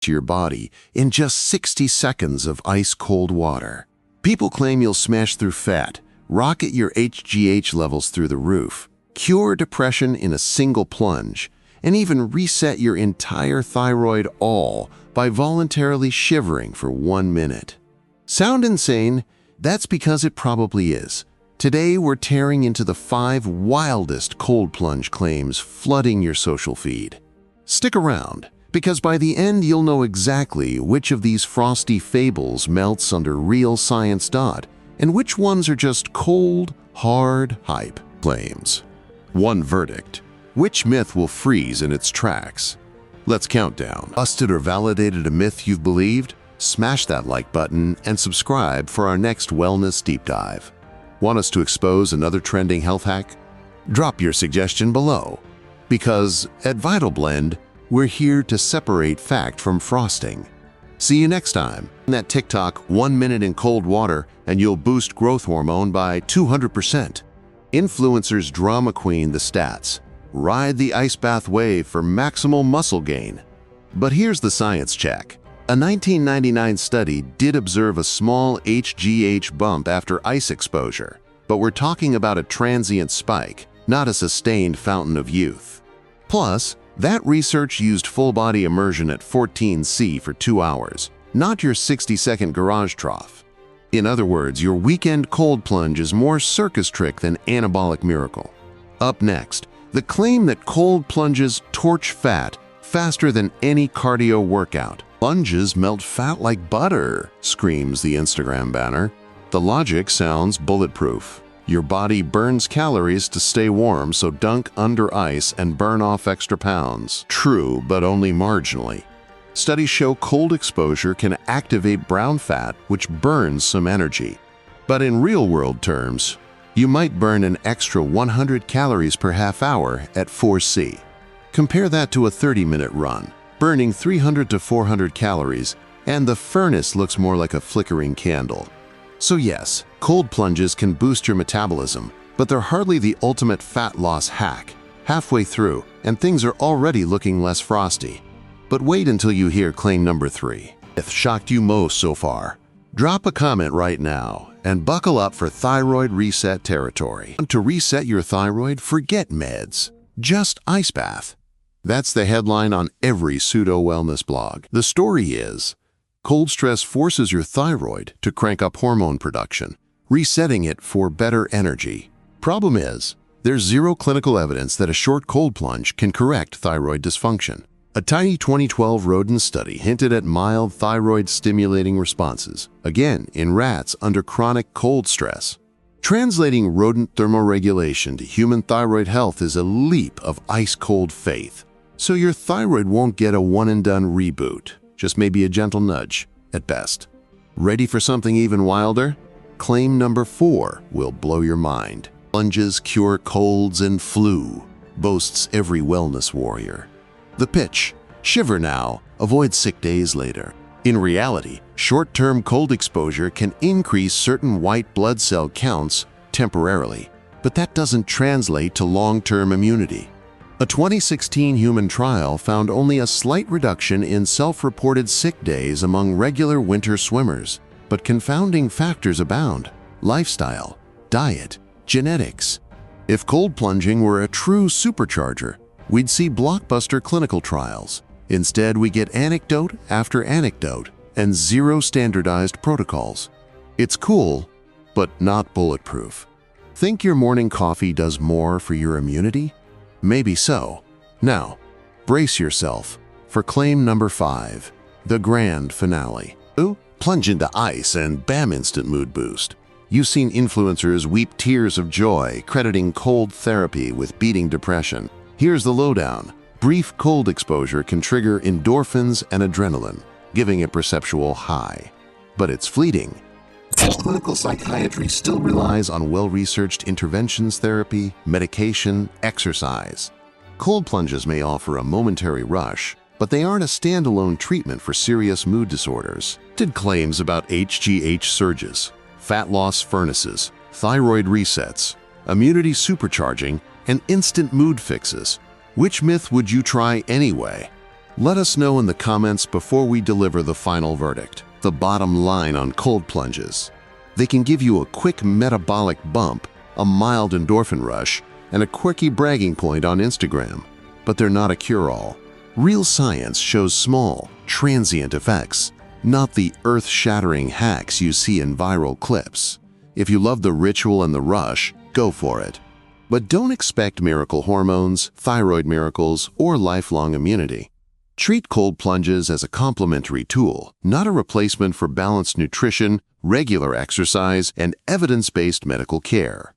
to your body in just 60 seconds of ice-cold water. People claim you'll smash through fat, rocket your HGH levels through the roof, cure depression in a single plunge, and even reset your entire thyroid all by voluntarily shivering for 1 minute. Sound insane? That's because it probably is. Today, we're tearing into the 5 wildest cold plunge claims flooding your social feed. Stick around, because by the end you'll know exactly which of these frosty fables melts under real science and which ones are just cold, hard hype claims. One verdict. Which myth will freeze in its tracks? Let's count down. Busted or validated a myth you've believed? Smash that like button and subscribe for our next wellness deep dive. Want us to expose another trending health hack? Drop your suggestion below. Because at Vital Blend, we're here to separate fact from frosting. See you next time. In that TikTok 1 minute in cold water and you'll boost growth hormone by 200%. Influencers drama queen the stats. Ride the ice bath wave for maximal muscle gain. But here's the science check. A 1999 study did observe a small HGH bump after ice exposure, but we're talking about a transient spike, not a sustained fountain of youth. Plus, that research used full-body immersion at 14°C for 2 hours, not your 60-second garage trough. In other words, your weekend cold plunge is more circus trick than anabolic miracle. Up next, the claim that cold plunges torch fat faster than any cardio workout. Plunges melt fat like butter, screams the Instagram banner. The logic sounds bulletproof. Your body burns calories to stay warm, so dunk under ice and burn off extra pounds. True, but only marginally. Studies show cold exposure can activate brown fat, which burns some energy. But in real-world terms, you might burn an extra 100 calories per half hour at 4°C. Compare that to a 30-minute run, burning 300 to 400 calories, and the furnace looks more like a flickering candle. So yes, cold plunges can boost your metabolism, but they're hardly the ultimate fat loss hack. Halfway through, and things are already looking less frosty. But wait until you hear claim number 3. If shocked you most so far, drop a comment right now and buckle up for thyroid reset territory. To reset your thyroid, forget meds, just ice bath. That's the headline on every pseudo-wellness blog. The story is, cold stress forces your thyroid to crank up hormone production, resetting it for better energy. Problem is, there's zero clinical evidence that a short cold plunge can correct thyroid dysfunction. A tiny 2012 rodent study hinted at mild thyroid-stimulating responses, again in rats under chronic cold stress. Translating rodent thermoregulation to human thyroid health is a leap of ice-cold faith. So your thyroid won't get a one-and-done reboot, just maybe a gentle nudge, at best. Ready for something even wilder? Claim number 4 will blow your mind. Plunges cure colds and flu, boasts every wellness warrior. The pitch: shiver now, avoid sick days later. In reality, short-term cold exposure can increase certain white blood cell counts temporarily, but that doesn't translate to long-term immunity. A 2016 human trial found only a slight reduction in self-reported sick days among regular winter swimmers, but confounding factors abound: lifestyle, diet, genetics. If cold plunging were a true supercharger, we'd see blockbuster clinical trials. Instead, we get anecdote after anecdote and zero standardized protocols. It's cool, but not bulletproof. Think your morning coffee does more for your immunity? Maybe so. Now, brace yourself for claim number 5, the grand finale. Ooh, plunge into ice and bam, instant mood boost. You've seen influencers weep tears of joy, crediting cold therapy with beating depression. Here's the lowdown. Brief cold exposure can trigger endorphins and adrenaline, giving a perceptual high. But it's fleeting. Clinical psychiatry still relies on well-researched interventions, therapy, medication, exercise. Cold plunges may offer a momentary rush, but they aren't a standalone treatment for serious mood disorders. Did claims about HGH surges, fat loss furnaces, thyroid resets, immunity supercharging, and instant mood fixes. Which myth would you try anyway? Let us know in the comments before we deliver the final verdict. The bottom line on cold plunges. They can give you a quick metabolic bump, a mild endorphin rush, and a quirky bragging point on Instagram. But they're not a cure-all. Real science shows small, transient effects, not the earth-shattering hacks you see in viral clips. If you love the ritual and the rush, go for it. But don't expect miracle hormones, thyroid miracles, or lifelong immunity. Treat cold plunges as a complementary tool, not a replacement for balanced nutrition, regular exercise, and evidence-based medical care.